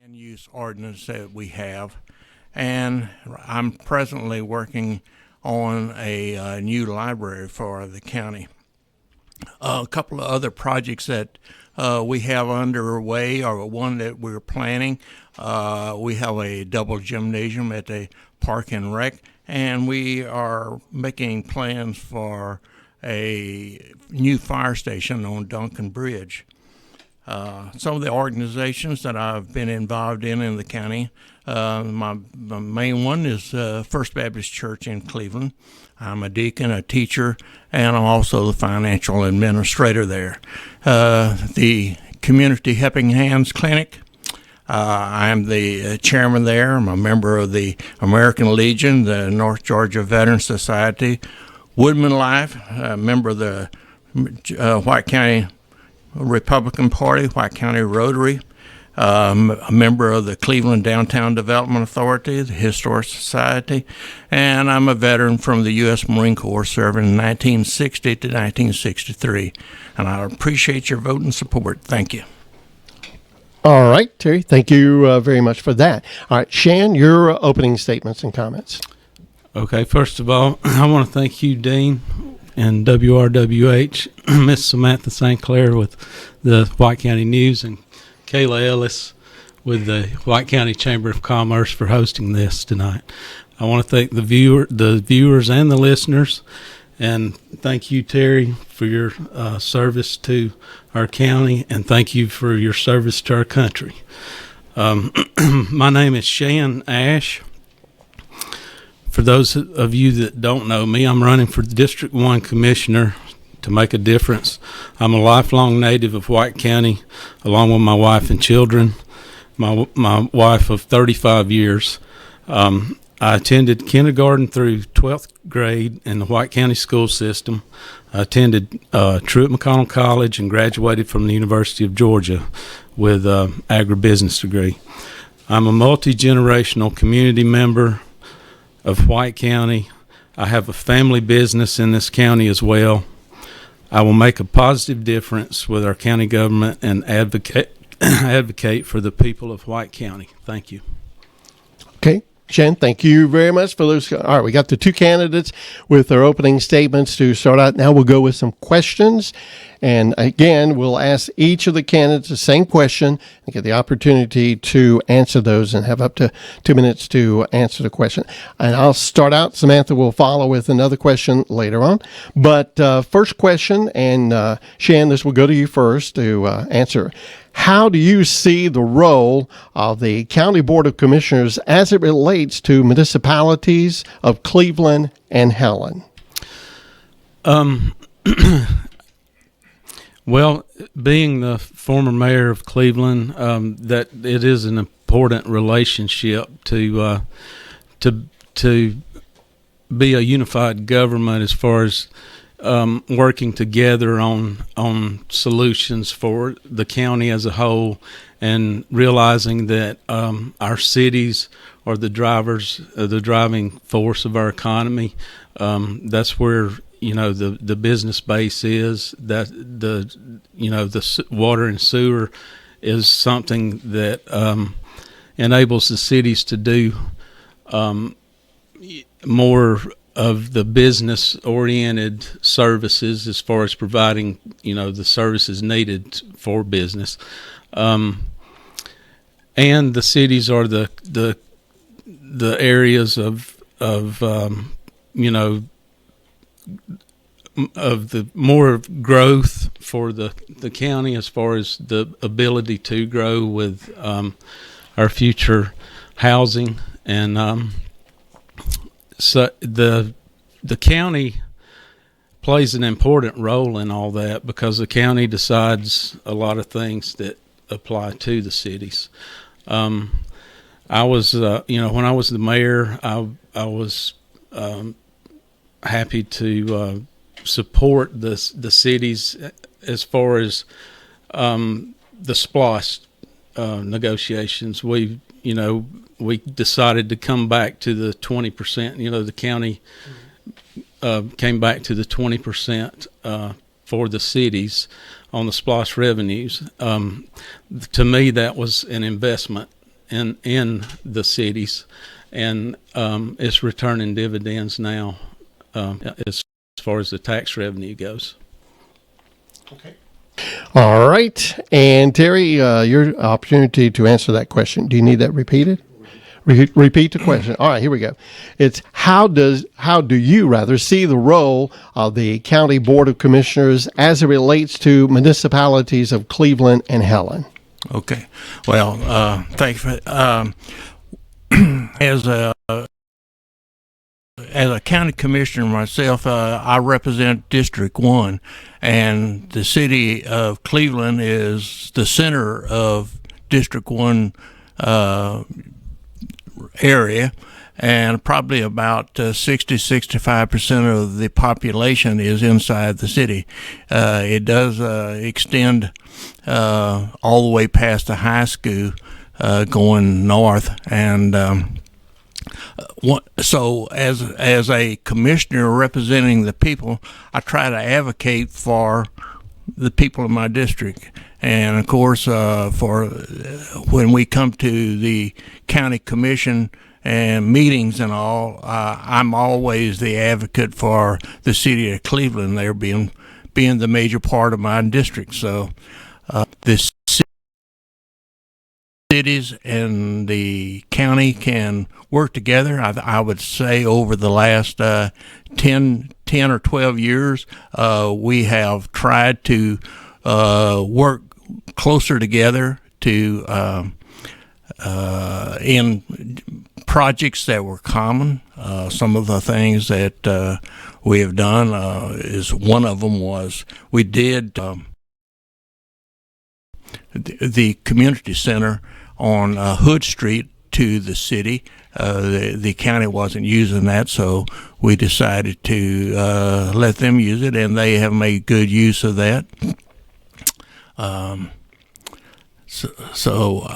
and use ordinance that we have, and I'm presently working on a new library for the county. A couple of other projects that we have underway, or one that we're planning. We have a double gymnasium at the Park and Rec, and we are making plans for a new fire station on Duncan Bridge. Some of the organizations that I've been involved in the county, my main one is First Baptist Church in Cleveland. I'm a deacon, a teacher, and I'm also the financial administrator there. The Community Helping Hands Clinic, I'm the chairman there. I'm a member of the American Legion, the North Georgia Veteran Society, Woodman Life, a member of the White County Republican Party, White County Rotary, a member of the Cleveland Downtown Development Authority, the Historic Society, and I'm a veteran from the U.S. Marine Corps, serving 1960 to 1963. And I appreciate your vote and support. Thank you. All right, Terry, thank you very much for that. All right, Shan, your opening statements and comments. Okay, first of all, I want to thank you, Dean, and WRWH, Miss Samantha St. Clair with the White County News, and Kayla Ellis with the White County Chamber of Commerce for hosting this tonight. I want to thank the viewers and the listeners, and thank you, Terry, for your service to our county, and thank you for your service to our country. My name is Shan Ash. For those of you that don't know me, I'm running for District 1 Commissioner to make a difference. I'm a lifelong native of White County, along with my wife and children. My wife of 35 years. I attended kindergarten through 12th grade in the White County school system. I attended Truett McConnell College and graduated from the University of Georgia with an agribusiness degree. I'm a multi-generational community member of White County. I have a family business in this county as well. I will make a positive difference with our county government and advocate for the people of White County. Thank you. Okay, Shan, thank you very much for those. All right, we got the two candidates with their opening statements to start out. Now we'll go with some questions. And again, we'll ask each of the candidates the same question and get the opportunity to answer those and have up to 2 minutes to answer the question. And I'll start out. Samantha will follow with another question later on. But first question, and Shan, this will go to you first to answer. How do you see the role of the County Board of Commissioners as it relates to municipalities of Cleveland and Helen? Well, being the former mayor of Cleveland, that it is an important relationship to be a unified government as far as working together on solutions for the county as a whole, and realizing that our cities are the driving force of our economy. That's where the business base is, that the water and sewer is something that enables the cities to do more of the business oriented services as far as providing the services needed for business, and the cities are the areas of the more growth for the county as far as the ability to grow with our future housing. And so the county plays an important role in all that, because the county decides a lot of things that apply to the cities. I was when I was the mayor, I was happy to support the cities as far as the SPLOST negotiations. We decided to come back to the 20%. The county came back to the 20% for the cities on the SPLOST revenues. To me, that was an investment in the cities, and it's returning dividends now as far as the tax revenue goes. Okay. All right. And Terry, your opportunity to answer that question. Do you need that repeated? Repeat the question. All right, here we go. It's how do you see the role of the County Board of Commissioners as it relates to municipalities of Cleveland and Helen? Okay. Well, thanks for as a county commissioner myself, I represent District 1, and the city of Cleveland is the center of District 1 area, and probably about 60-65% of the population is inside the city. It does extend all the way past the high school going north, and so as a commissioner representing the people, I try to advocate for the people in my district. And of course, for when we come to the county commission and meetings and all, I'm always the advocate for the city of Cleveland. They're being the major part of my district. So the cities and the county can work together. I would say over the last 10 or 12 years, we have tried to work closer together to in projects that were common. Some of the things that we have done is one of them was we did the community center on Hood Street to the city. The county wasn't using that, so we decided to let them use it, and they have made good use of that. So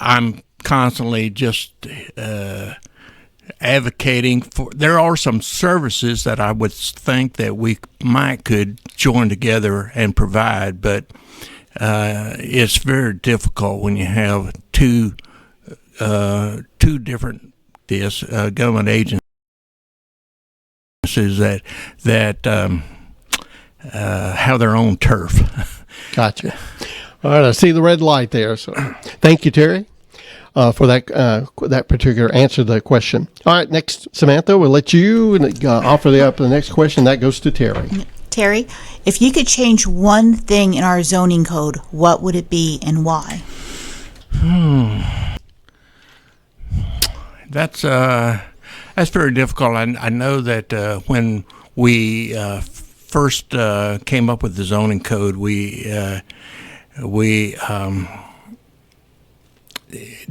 I'm constantly just advocating for. There are some services that I would think that we could join together and provide, but it's very difficult when you have two different government agencies that have their own turf. Gotcha. All right, I see the red light there. So, thank you, Terry, for that particular answer to the question. All right, next, Samantha, we'll let you offer the next question. That goes to Terry. Terry, if you could change one thing in our zoning code, what would it be and why? That's very difficult. I know that when we first came up with the zoning code, we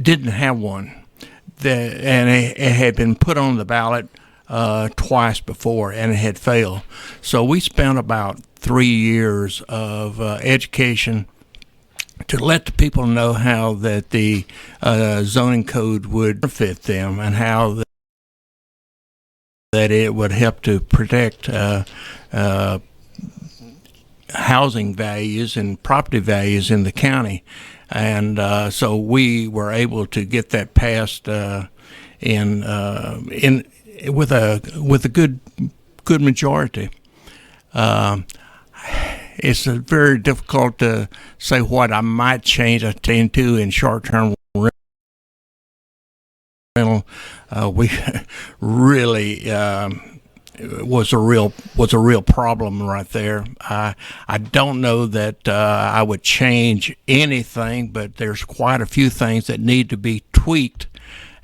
didn't have one, and it had been put on the ballot twice before, and it had failed. So we spent about 3 years of education to let the people know how that the zoning code would benefit them, and how that it would help to protect housing values and property values in the county. And so we were able to get that passed with a good majority. It's very difficult to say what I might change it into in short-term rental. We really was a real problem right there. I don't know that I would change anything, but there's quite a few things that need to be tweaked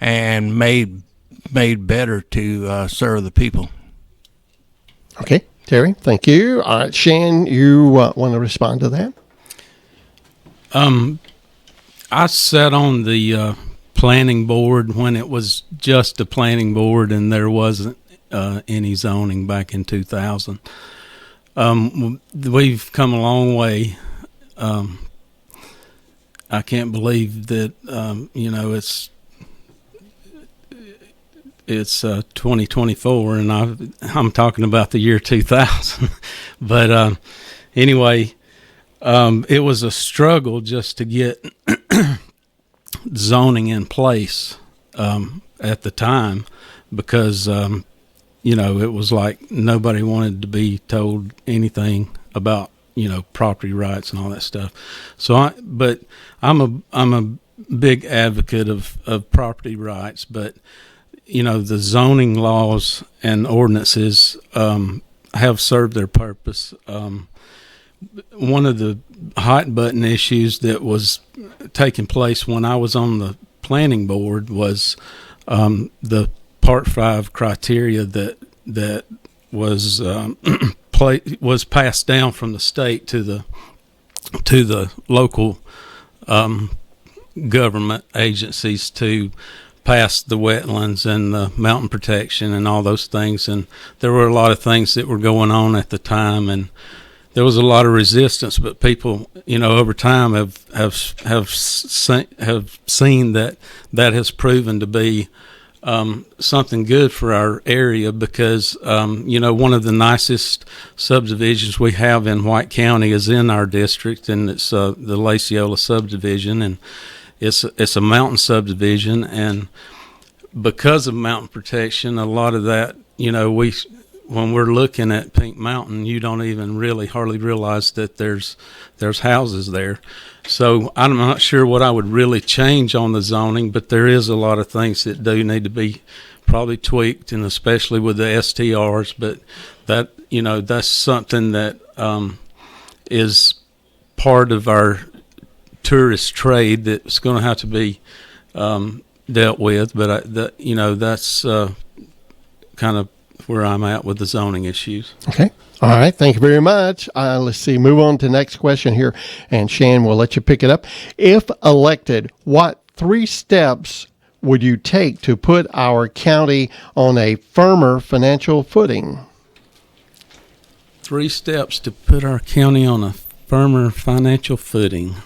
and made better to serve the people. Okay, Terry, thank you. All right, Shan, you want to respond to that? I sat on the planning board when it was just a planning board and there wasn't any zoning back in 2000. We've come a long way. I can't believe that it's 2024 and I'm talking about the year 2000. But anyway, it was a struggle just to get zoning in place at the time because it was like nobody wanted to be told anything about property rights and all that stuff. But I'm a big advocate of property rights, but the zoning laws and ordinances have served their purpose. One of the hot button issues that was taking place when I was on the planning board was the Part 5 criteria that was was passed down from the state to the local government agencies to pass the wetlands and the mountain protection and all those things. And there were a lot of things that were going on at the time, and there was a lot of resistance. But people, over time have seen that has proven to be something good for our area because, one of the nicest subdivisions we have in White County is in our district, and it's the Laciola subdivision, and it's a mountain subdivision, and because of mountain protection, a lot of that, when we're looking at Pink Mountain, you don't even hardly realize that there's houses there. So I'm not sure what I would really change on the zoning, but there is a lot of things that do need to be probably tweaked, and especially with the STRs. But that's something that is part of our tourist trade that's going to have to be dealt with. But that's kind of where I'm at with the zoning issues. Okay. All right. Thank you very much. Let's see. Move on to the next question here. And Shan, we'll let you pick it up. If elected, what 3 steps would you take to put our county on a firmer financial footing? 3 steps to put our county on a firmer financial footing.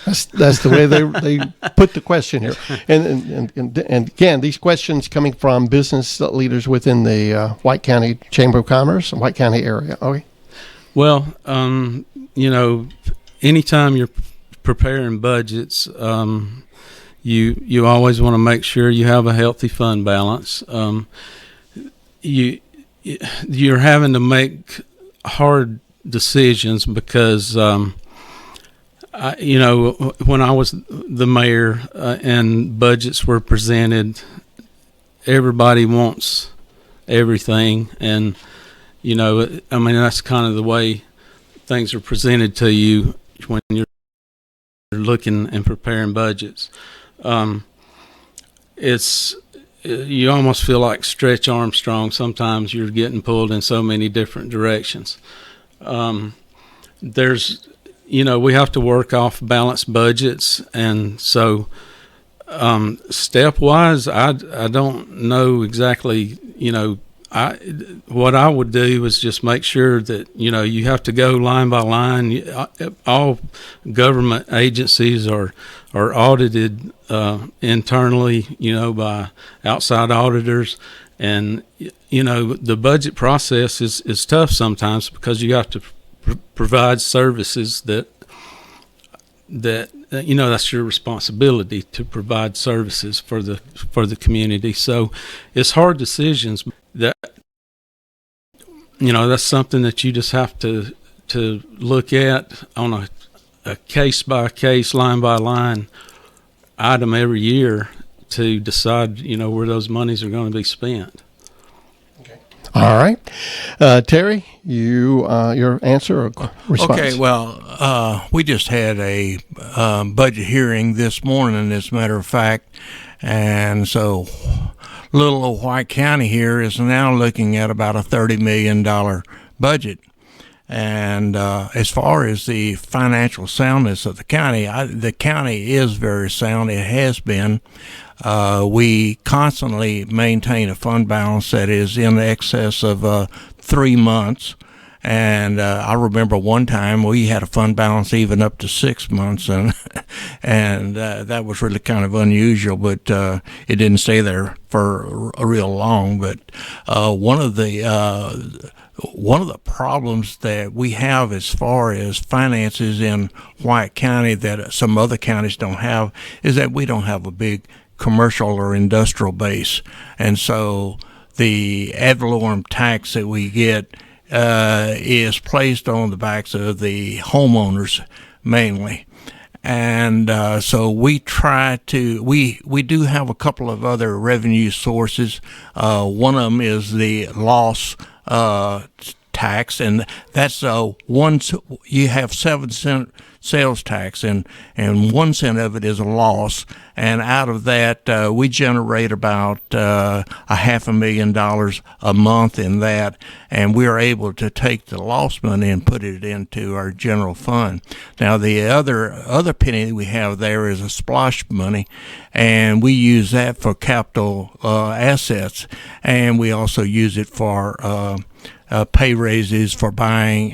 That's the way they put the question here. And again, these questions coming from business leaders within the White County Chamber of Commerce and White County area. Okay. Well, anytime you're preparing budgets, you always want to make sure you have a healthy fund balance. You're having to make hard decisions because when I was the mayor and budgets were presented, everybody wants everything. And, that's kind of the way things are presented to you when you're looking and preparing budgets. You almost feel like Stretch Armstrong. Sometimes you're getting pulled in so many different directions. We have to work off balanced budgets, and so step-wise, I don't know exactly. What I would do is just make sure that you have to go line by line. All government agencies are audited internally, by outside auditors, and the budget process is tough sometimes because you have to provide services that that's your responsibility to provide services for the community. So it's hard decisions that that's something that you just have to look at on a case by case, line by line item every year to decide where those monies are going to be spent. All right. Terry, your answer or response? Okay, well, we just had a budget hearing this morning, as a matter of fact, and so little old White County here is now looking at about a $30 million budget. And as far as the financial soundness of the county is very sound. It has been. We constantly maintain a fund balance that is in excess of 3 months, And I remember one time we had a fund balance even up to 6 months, and that was really kind of unusual. But it didn't stay there for a real long. But one of the problems that we have as far as finances in White County that some other counties don't have is that we don't have a big commercial or industrial base, and so the ad valorem tax that we get is placed on the backs of the homeowners mainly. And so we try to, we do have a couple of other revenue sources. One of them is the loss tax, and that's you have 7 cent sales tax, and 1 cent of it is a loss, and out of that we generate about $500,000 a month in that, and we are able to take the loss money and put it into our general fund. Now the other penny that we have there is a splosh money, and we use that for capital assets, and we also use it for pay raises, for buying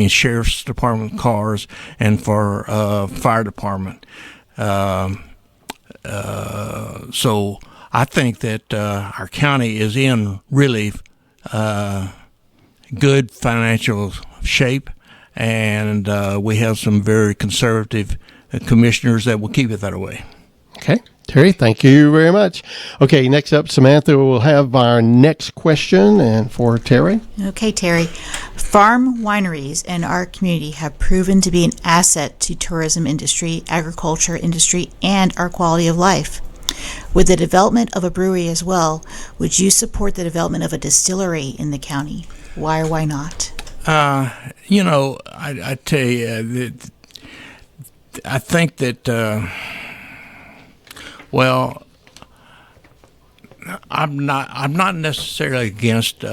sheriff's department cars, and for fire department. So I think that our county is in really good financial shape, and we have some very conservative commissioners that will keep it that way. Okay. Terry, thank you very much. Okay, next up, Samantha will have our next question, and for Terry. Okay, Terry. Farm wineries in our community have proven to be an asset to tourism industry, agriculture industry, and our quality of life. With the development of a brewery as well, would you support the development of a distillery in the county? Why or why not? I tell you, I think that, well, I'm not necessarily against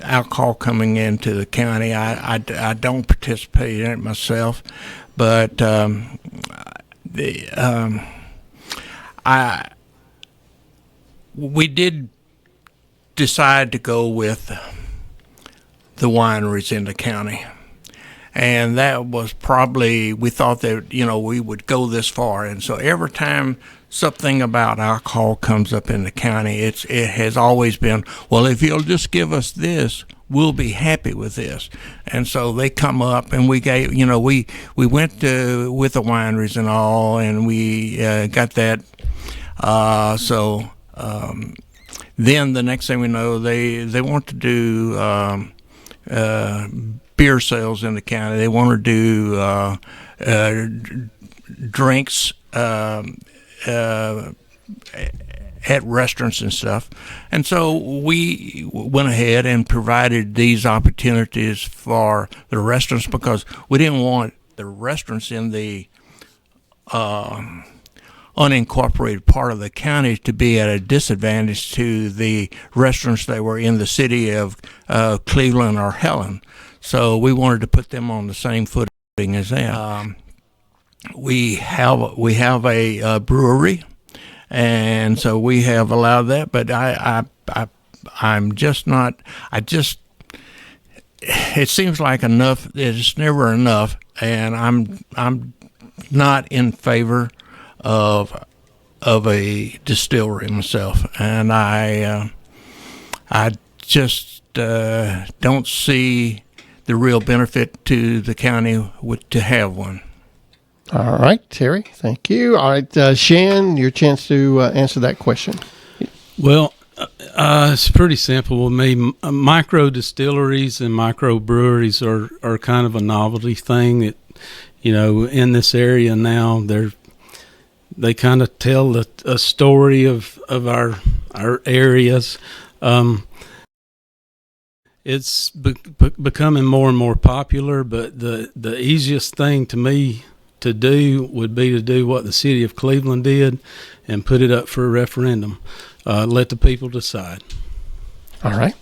alcohol coming into the county. I don't participate in it myself, but we did decide to go with the wineries in the county. And that was probably, we thought that, we would go this far. And so every time something about alcohol comes up in the county, it has always been, well, if you'll just give us this, we'll be happy with this. And so they come up, and we gave, we went with the wineries and all, and we got that. Then the next thing we know, they want to do beer sales in the county. They want to do drinks at restaurants and stuff. And so we went ahead and provided these opportunities for the restaurants, because we didn't want the restaurants in the unincorporated part of the county to be at a disadvantage to the restaurants that were in the city of Cleveland or Helen. So we wanted to put them on the same footing as them. We have a brewery, and so we have allowed that. But I'm just not. It seems like enough. It's never enough, and I'm not in favor of a distillery myself, and I just don't see the real benefit to the county to have one. All right, Terry, thank you. All right, Shan, your chance to answer that question. Well, it's pretty simple with me. Micro distilleries and micro breweries are kind of a novelty thing that, in this area now. They kind of tell a story of our areas. It's becoming more and more popular, but the easiest thing to me to do would be to do what the city of Cleveland did and put it up for a referendum. Let the people decide. All right.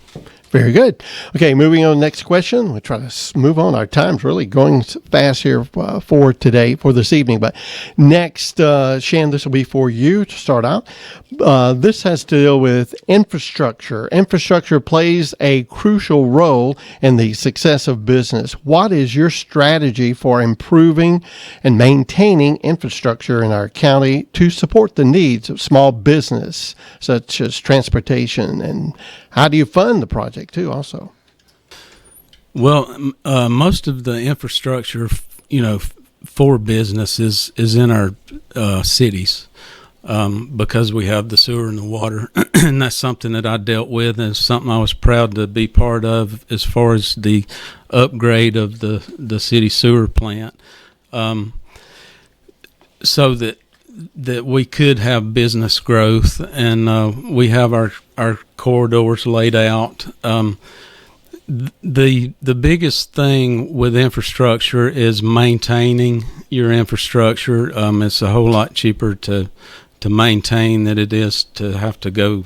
Very good. Okay, moving on. Next question. We'll try to move on. Our time's really going fast here for today, for this evening. But next, Shan, this will be for you to start out. This has to deal with infrastructure. Infrastructure plays a crucial role in the success of business. What is your strategy for improving and maintaining infrastructure in our county to support the needs of small business, such as transportation? And how do you fund the project, too, also? Well, most of the infrastructure, for business is in our cities, because we have the sewer and the water, and that's something that I dealt with, and something I was proud to be part of as far as the upgrade of the city sewer plant, so that we could have business growth, and we have our corridors laid out. The biggest thing with infrastructure is maintaining your infrastructure. It's a whole lot cheaper to maintain than it is to have to go,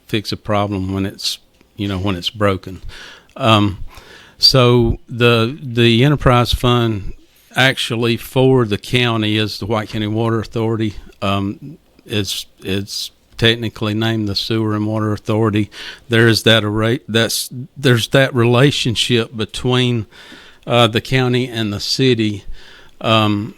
fix a problem when it's broken. So the enterprise fund actually for the county is the White County Water Authority. It's technically named the Sewer and Water Authority. There's that relationship between the county and the city on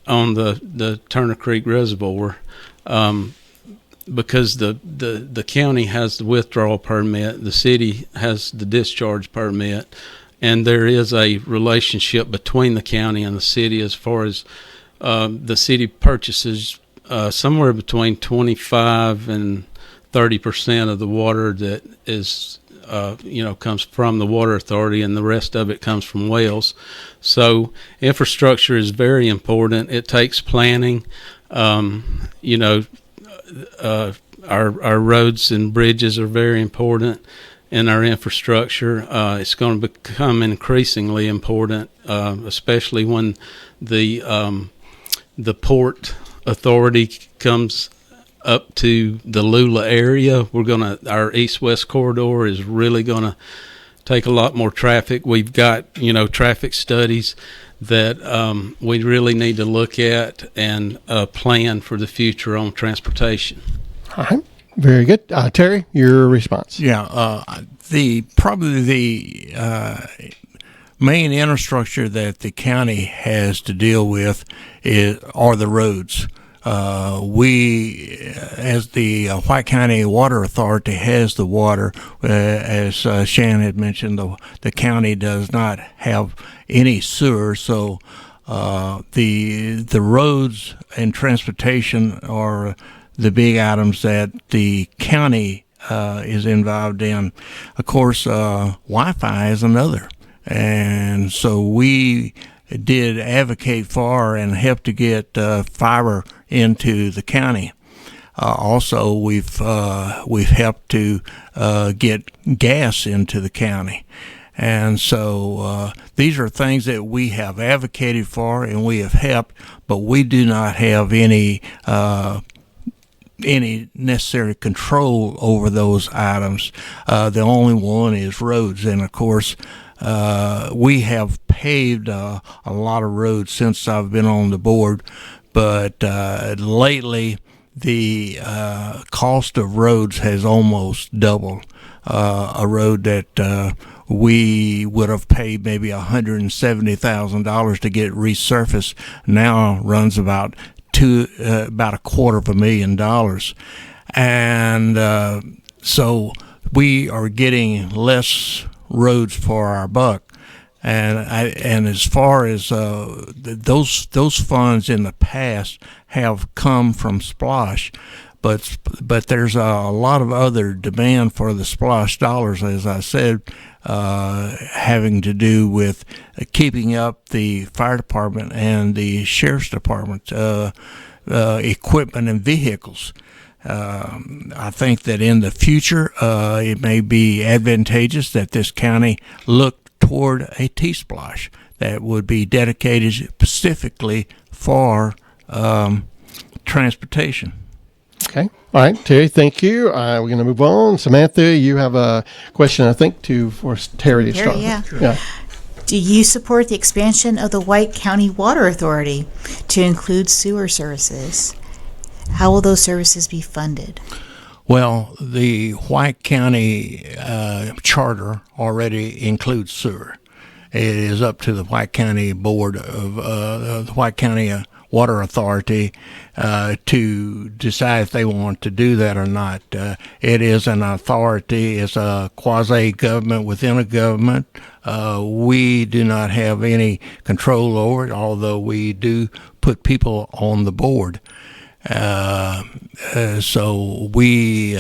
the Turner Creek Reservoir, because the county has the withdrawal permit, the city has the discharge permit, and there is a relationship between the county and the city as far as the city purchases somewhere between 25 and 30% of the water that is, comes from the Water Authority, and the rest of it comes from wells. So infrastructure is very important. It takes planning. Our roads and bridges are very important in our infrastructure. It's going to become increasingly important, especially when the Port Authority comes up to the Lula area. Our east-west corridor is really gonna take a lot more traffic. We've got, traffic studies that we really need to look at and plan for the future on transportation. All right. Very good. Terry, your response. Yeah, probably the main infrastructure that the county has to deal with are the roads. We, as the White County Water Authority, has the water. As Shan had mentioned, the county does not have any sewer, so the roads and transportation are the big items that the county is involved in. Of course, Wi-Fi is another, and so we did advocate for and help to get fiber into the county. Also, we've helped to get gas into the county, and so these are things that we have advocated for and we have helped, but we do not have any necessary control over those items. The only one is roads, and of course we have paved a lot of roads since I've been on the board, but lately the cost of roads has almost doubled. A road that we would have paid maybe $170,000 to get resurfaced now runs about $250,000, and so we are getting less roads for our buck. And as far as those funds in the past have come from Splosh, but there's a lot of other demand for the Splosh dollars, as I said, having to do with keeping up the fire department and the sheriff's department equipment and vehicles. I think that in the future it may be advantageous that this county look toward a T-Splosh that would be dedicated specifically for transportation. Okay. All right, Terry, thank you. We're going to move on. Samantha, you have a question, I think, for Terry to Terry, start. yeah. Do you support the expansion of the White County Water Authority to include sewer services? How will those services be funded? Well, the White County charter already includes sewer. It is up to the White County Board of the White County Water Authority to decide if they want to do that or not. It is an authority. It's a quasi-government within a government. We do not have any control over it, although we do put people on the board. So we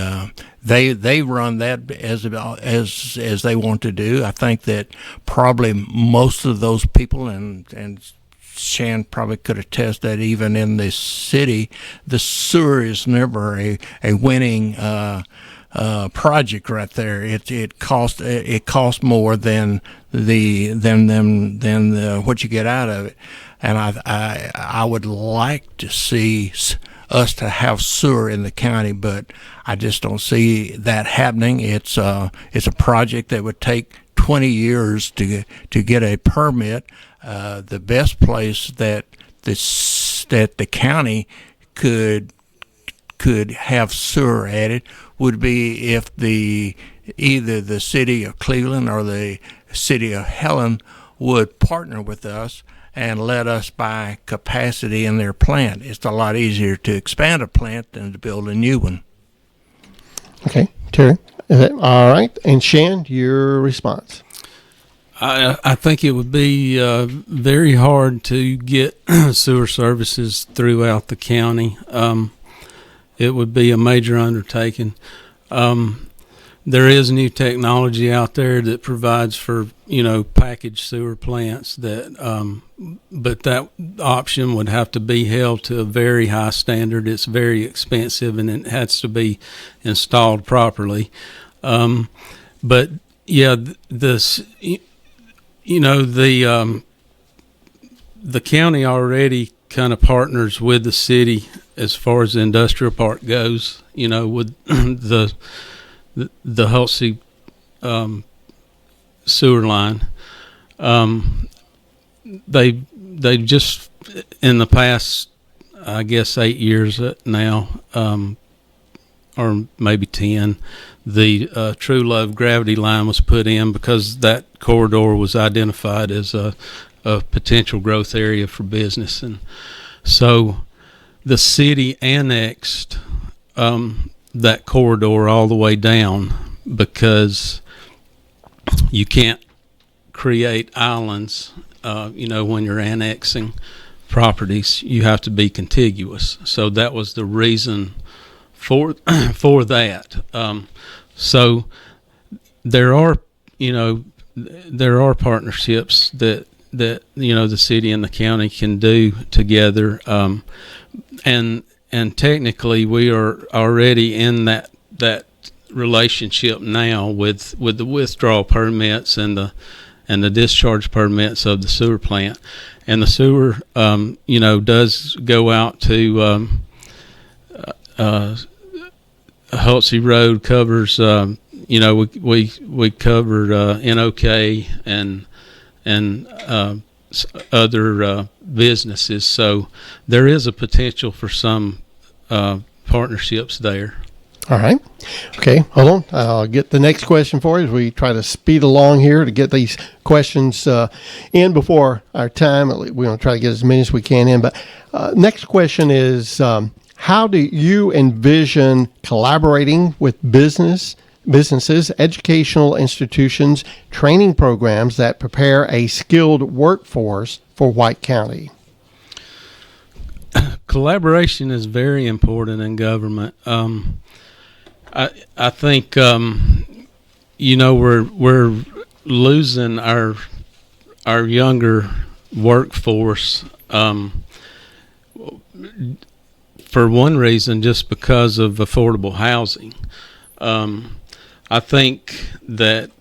they run that as they want to do. I think that probably most of those people, and Shan probably could attest that even in this city, the sewer is never a winning project right there. It costs more than what you get out of it, and I would like to see us to have sewer in the county, but I just don't see that happening. It's a project that would take 20 years to get a permit. The best place that the county could have sewer added would be if either the city of Cleveland or the city of Helen would partner with us and let us buy capacity in their plant. It's a lot easier to expand a plant than to build a new one. Okay, Terry. All right. And Shan, your response. I think it would be very hard to get sewer services throughout the county. It would be a major undertaking. There is new technology out there that provides for, packaged sewer plants but that option would have to be held to a very high standard. It's very expensive and it has to be installed properly. But yeah, the county already kind of partners with the city as far as the industrial park goes, with the Hulsey sewer line. They just in the past, I guess 8 years now, or maybe 10, the True Love gravity line was put in because that corridor was identified as a potential growth area for business, and so the city annexed that corridor all the way down because you can't create islands. When you're annexing properties, you have to be contiguous. So that was the reason for that. So there are partnerships that the city and the county can do together, and technically we are already in that relationship now with the withdrawal permits and the discharge permits of the sewer plant. And the sewer does go out to Hulsey Road, covers we covered NOK and other businesses, so there is a potential for some partnerships there. All right. Okay, hold on. I'll get the next question for you as we try to speed along here to get these questions in before our time. We're going to try to get as many as we can in. But next question is, how do you envision collaborating with businesses, educational institutions, training programs that prepare a skilled workforce for White County? Collaboration is very important in government. I think we're losing our younger workforce for one reason, just because of affordable housing. I think that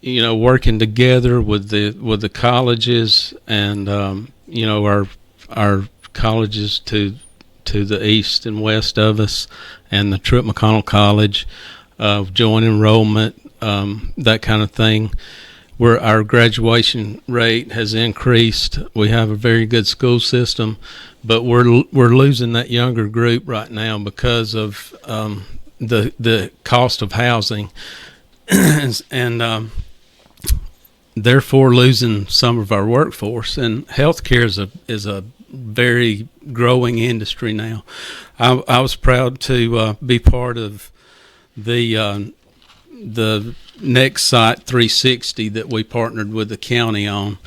working together with the colleges and our colleges to to the east and west of us, and the Trip McConnell College, joint enrollment, that kind of thing. Where our graduation rate has increased. We have a very good school system, but we're losing that younger group right now because of the cost of housing, and therefore losing some of our workforce. And healthcare is a very growing industry now. I was proud to be part of the Next Site 360 that we partnered with the county on.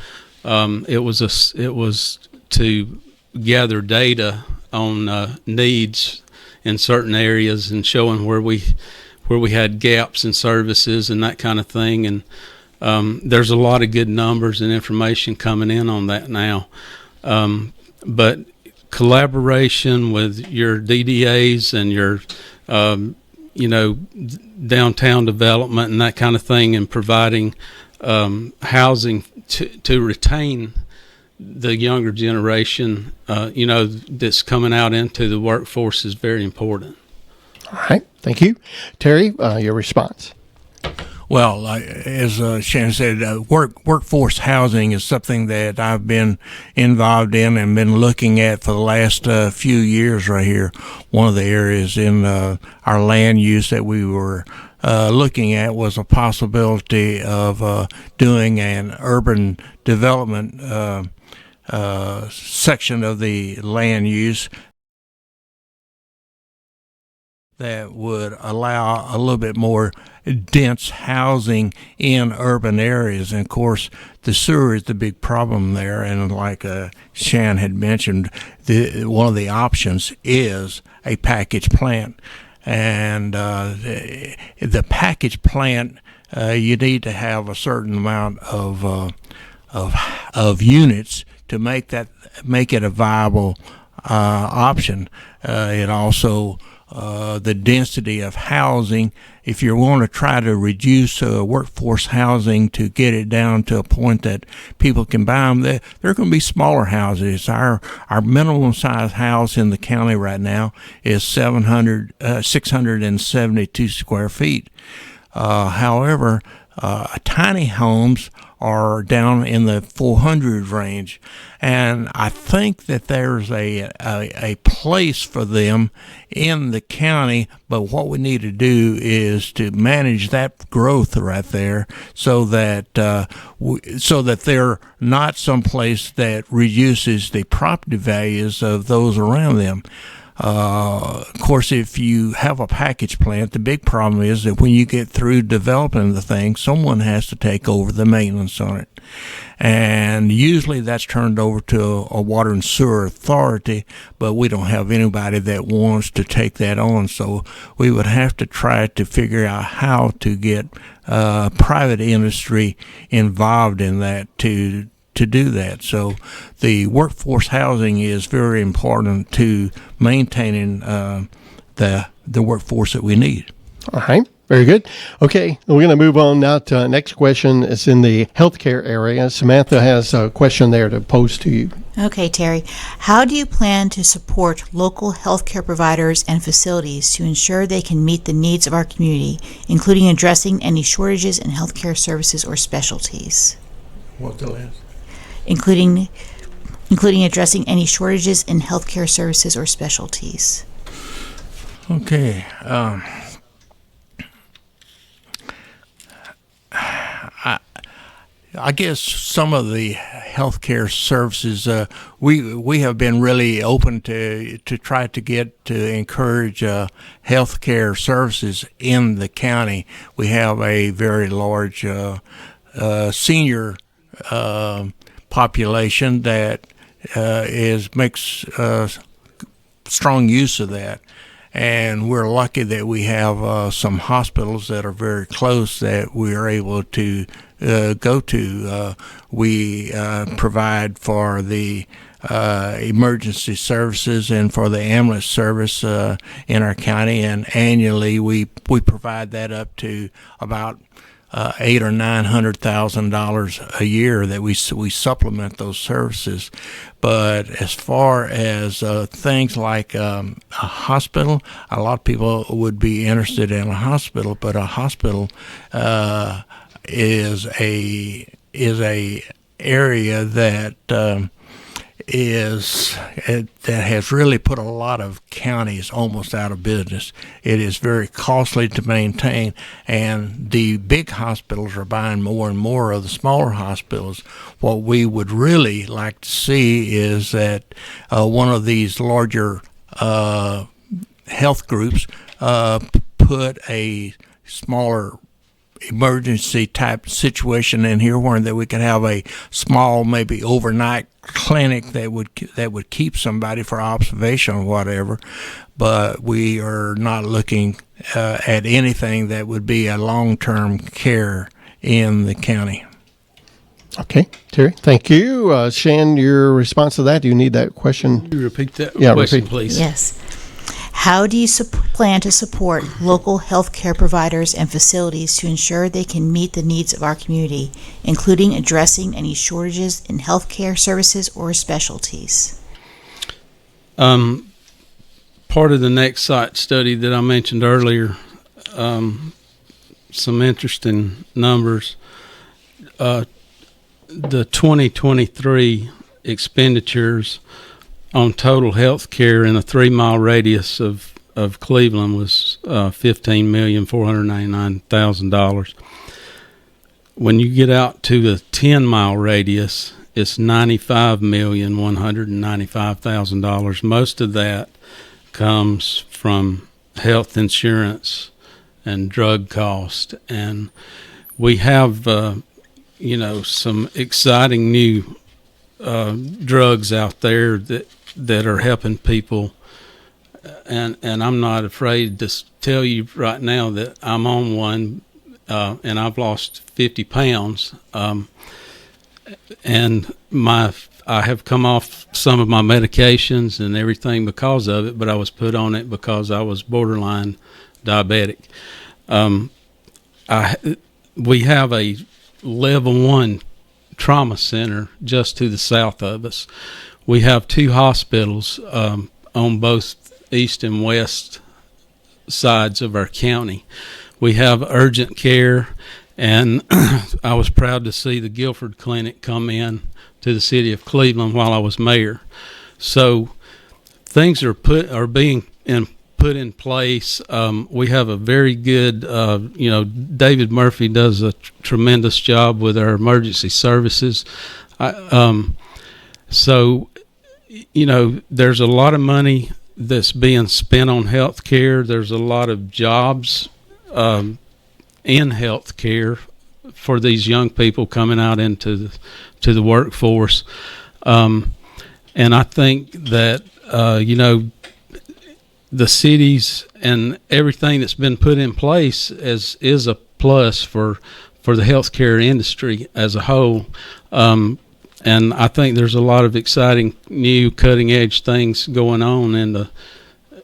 It was to gather data on needs in certain areas and showing where we had gaps in services and that kind of thing. And there's a lot of good numbers and information coming in on that now. But collaboration with your DDAs and your downtown development and that kind of thing, and providing housing to retain the younger generation, that's coming out into the workforce is very important. All right. Thank you. Terry, your response. Well, as Shan said, workforce housing is something that I've been involved in and been looking at for the last few years right here. One of the areas in our land use that we were looking at was a possibility of doing an urban development section of the land use that would allow a little bit more dense housing in urban areas. And of course, the sewer is the big problem there. And like Shan had mentioned, one of the options is a package plant. And the package plant, you need to have a certain amount of units to make it a viable option. It also the density of housing. If you want to try to reduce workforce housing to get it down to a point that people can buy them, they're going to be smaller houses. Our minimum size house in the county right now is 672 square feet. However, tiny homes are down in the 400 range, and I think that there's a place for them in the county, but what we need to do is to manage that growth right there so that they're not someplace that reduces the property values of those around them. Of course, if you have a package plant, the big problem is that when you get through developing the thing, someone has to take over the maintenance on it. And usually that's turned over to a water and sewer authority, but we don't have anybody that wants to take that on. So we would have to try to figure out how to get private industry involved in that to do that. So the workforce housing is very important to maintaining the workforce that we need. All right. Very good. Okay. We're going to move on now to our next question. It's in the healthcare area. Samantha has a question there to pose to you. Okay, Terry. How do you plan to support local healthcare providers and facilities to ensure they can meet the needs of our community, including addressing any shortages in healthcare services or specialties? What's the last? Including addressing any shortages in healthcare services or specialties. Okay. I guess some of the healthcare services we have been really open to try to encourage healthcare services in the county. We have a very large senior population that makes strong use of that. And we're lucky that we have some hospitals that are very close that we are able to go to. We provide for the emergency services and for the ambulance service in our county, and annually we provide that up to about $800,000 or $900,000 a year that we supplement those services. But as far as things like a hospital, a lot of people would be interested in a hospital, but a hospital is a area that that has really put a lot of counties almost out of business. It is very costly to maintain, and the big hospitals are buying more and more of the smaller hospitals. What we would really like to see is that one of these larger health groups put a smaller emergency type situation in here, where that we could have a small, maybe overnight clinic that would keep somebody for observation or whatever. But we are not looking at anything that would be a long-term care in the county. Okay, Terry, thank you. Shan, your response to that? Do you need that question? Can you repeat that Yeah, question, repeat. please? Yes. How do you plan to support local healthcare providers and facilities to ensure they can meet the needs of our community, including addressing any shortages in healthcare services or specialties? Part of the next site study that I mentioned earlier, some interesting numbers. The 2023 expenditures on total health care in a 3-mile radius of Cleveland was $15,499,000. When you get out to the 10-mile radius, it's $95,195,000. Most of that comes from health insurance and drug cost, and we have some exciting new drugs out there that are helping people, and I'm not afraid to tell you right now that I'm on one, and I've lost 50 pounds, and I have come off some of my medications and everything because of it, but I was put on it because I was borderline diabetic. We have a level 1 trauma center just to the south of us. We have 2 hospitals on both east and west sides of our county. We have urgent care, and I was proud to see the Guilford Clinic come in to the city of Cleveland while I was mayor. So things are being put in place. We have a very good, David Murphy does a tremendous job with our emergency services. So, there's a lot of money that's being spent on health care. There's a lot of jobs in health care for these young people coming out into the workforce. And I think that, the cities and everything that's been put in place is a plus for the healthcare industry as a whole. And I think there's a lot of exciting new cutting edge things going on in the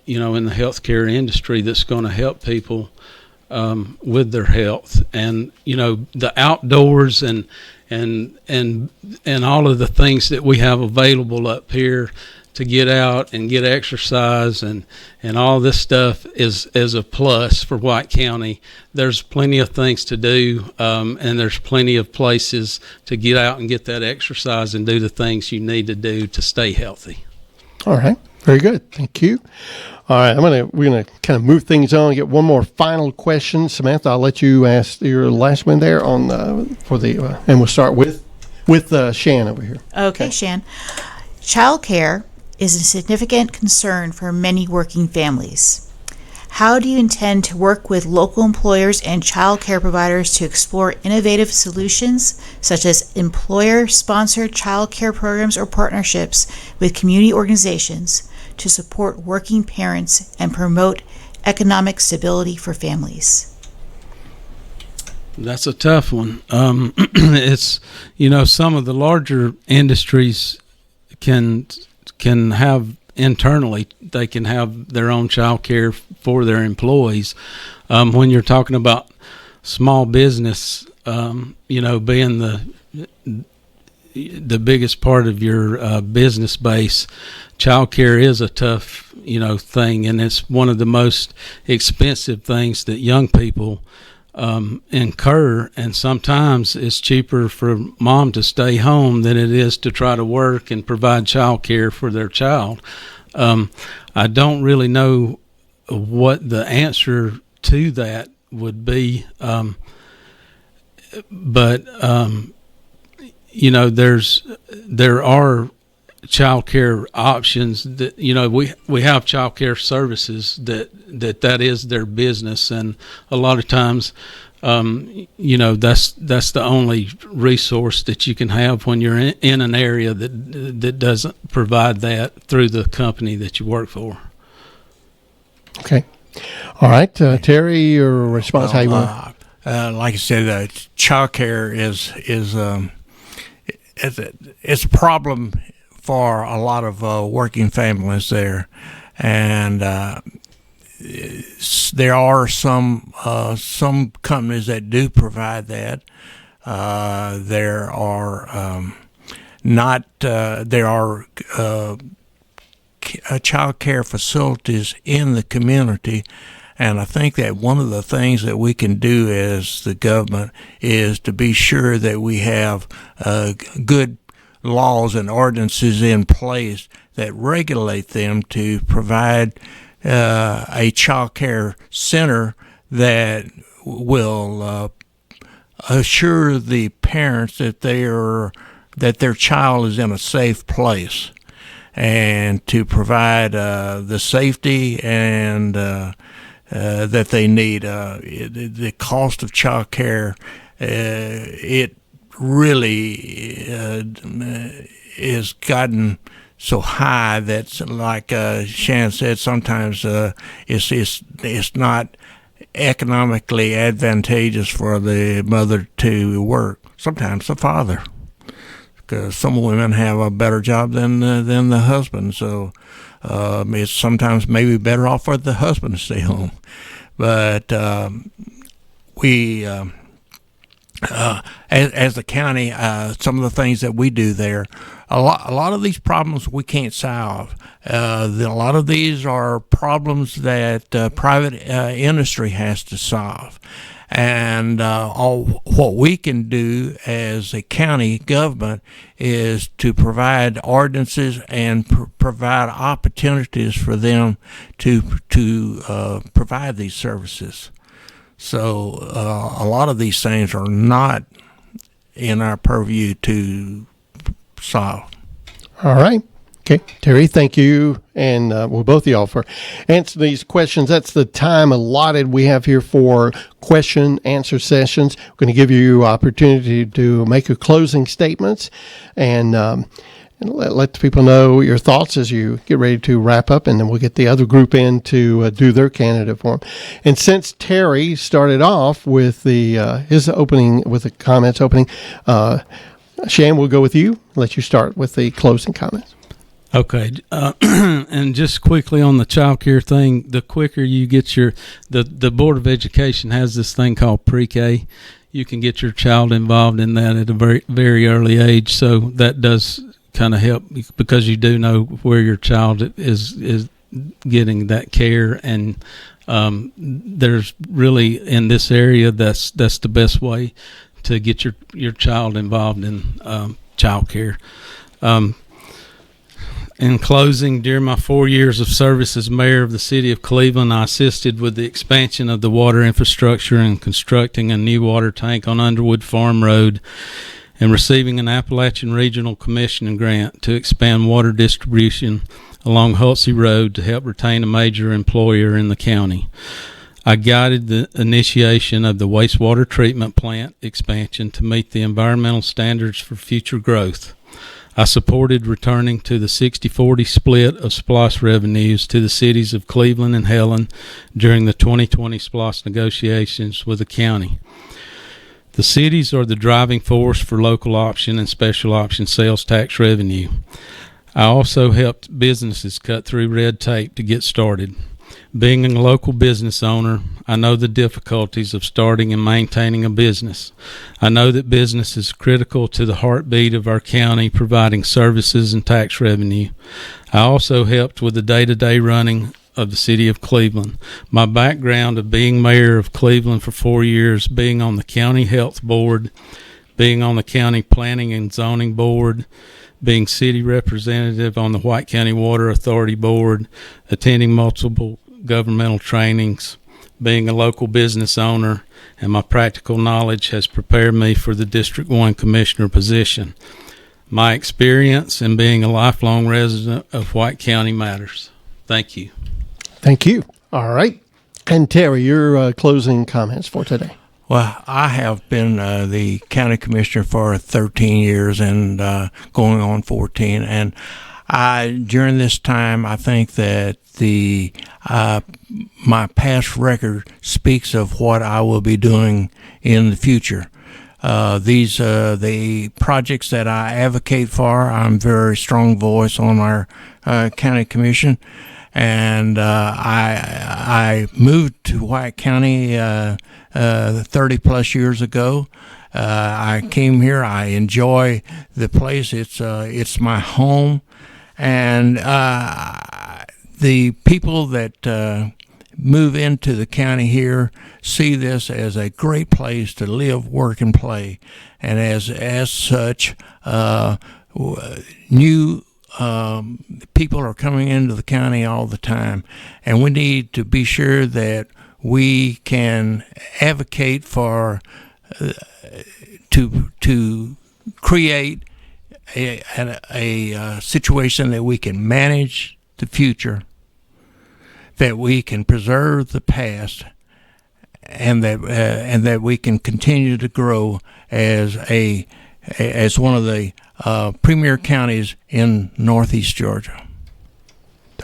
healthcare industry that's going to help people with their health, and the outdoors and all of the things that we have available up here to get out and get exercise and all this stuff is a plus for White County. There's plenty of things to do, and there's plenty of places to get out and get that exercise and do the things you need to do to stay healthy. All right. Very good. Thank you. All right. We're gonna kind of move things on and get one more final question. Samantha, I'll let you ask your last one there on and we'll start with Shan over here. Okay, Shan. Child care is a significant concern for many working families. How do you intend to work with local employers and child care providers to explore innovative solutions, such as employer-sponsored child care programs or partnerships with community organizations to support working parents and promote economic stability for families? That's a tough one. It's, some of the larger industries can have internally, they can have their own child care for their employees. When you're talking about small business, being the biggest part of your business base, childcare is a tough, thing, and it's one of the most expensive things that young people incur. And sometimes it's cheaper for mom to stay home than it is to try to work and provide childcare for their child. I don't really know what the answer to that would be, but there are childcare options that we have childcare services that is their business, and a lot of times that's the only resource that you can have when you're in an area that doesn't provide that through the company that you work for. Okay. All right, Terry, your response. How you want? Like I said, childcare it's a problem for a lot of working families there, and there are some companies that do provide that. There are child care facilities in the community. And I think that one of the things that we can do as the government is to be sure that we have good laws and ordinances in place that regulate them to provide a child care center that will assure the parents that their child is in a safe place, and to provide the safety and that they need. The cost of child care, it really is gotten so high that, like Shan said, sometimes it's not economically advantageous for the mother to work. Sometimes the father, because some women have a better job than the husband. So it's sometimes maybe better off for the husband to stay home. But we, as the county, some of the things that we do there, a lot of these problems we can't solve. A lot of these are problems that private industry has to solve. And what we can do as a county government is to provide ordinances and provide opportunities for them to provide these services. So a lot of these things are not in our purview to solve. All right. Okay, Terry, thank you, and both of y'all for answering these questions. That's the time allotted we have here for question-answer sessions. We're going to give you opportunity to make your closing statements and let the people know your thoughts as you get ready to wrap up, and then we'll get the other group in to do their candidate form. And since Terry started off with his opening, with the comments opening, Shan, we'll go with you. Let you start with the closing comments. Okay, and just quickly on the child care thing, the quicker you get the Board of Education has this thing called pre-K. You can get your child involved in that at a very, very early age, so that does kind of help, because you do know where your child is getting that care, and there's really, in this area, that's the best way to get your child involved in child care. In closing, during my 4 years of service as mayor of the city of Cleveland, I assisted with the expansion of the water infrastructure and constructing a new water tank on Underwood Farm Road, and receiving an Appalachian Regional Commission grant to expand water distribution along Hulsey Road to help retain a major employer in the county. I guided the initiation of the wastewater treatment plant expansion to meet the environmental standards for future growth. I supported returning to the 60-40 split of SPLOST revenues to the cities of Cleveland and Helen during the 2020 SPLOST negotiations with the county. The cities are the driving force for local option and special option sales tax revenue. I also helped businesses cut through red tape to get started. Being a local business owner, I know the difficulties of starting and maintaining a business. I know that business is critical to the heartbeat of our county, providing services and tax revenue. I also helped with the day-to-day running of the city of Cleveland. My background of being mayor of Cleveland for 4 years, being on the county health board, being on the county planning and zoning board, being city representative on the White County Water Authority board, attending multiple governmental trainings, being a local business owner, and my practical knowledge has prepared me for the District 1 Commissioner position. My experience in being a lifelong resident of White County matters. Thank you. Thank you. All right. And Terry, your closing comments for today. Well, I have been the county commissioner for 13 years and going on 14. And during this time, I think that my past record speaks of what I will be doing in the future. The projects that I advocate for, I'm a very strong voice on our county commission. And I moved to White County 30 plus years ago. I came here. I enjoy the place. It's my home, and the people that move into the county here see this as a great place to live, work, and play. And as such, new people are coming into the county all the time, and we need to be sure that we can advocate for to create a situation that we can manage the future, that we can preserve the past, and that we can continue to grow as one of the premier counties in Northeast Georgia.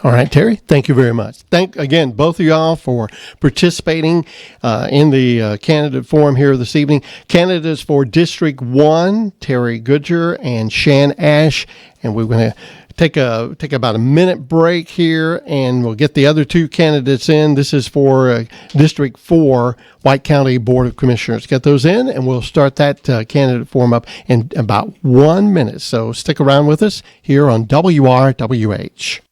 All right, Terry, thank you very much. Thank, again, both of y'all for participating in the candidate forum here this evening. Candidates for District 1, Terry Goodger and Shan Ash. And we're going to take about a minute break here, and we'll get the other two candidates in. This is for District 4, White County Board of Commissioners. Get those in, and we'll start that candidate forum up in about 1 minute. So stick around with us here on WRWH.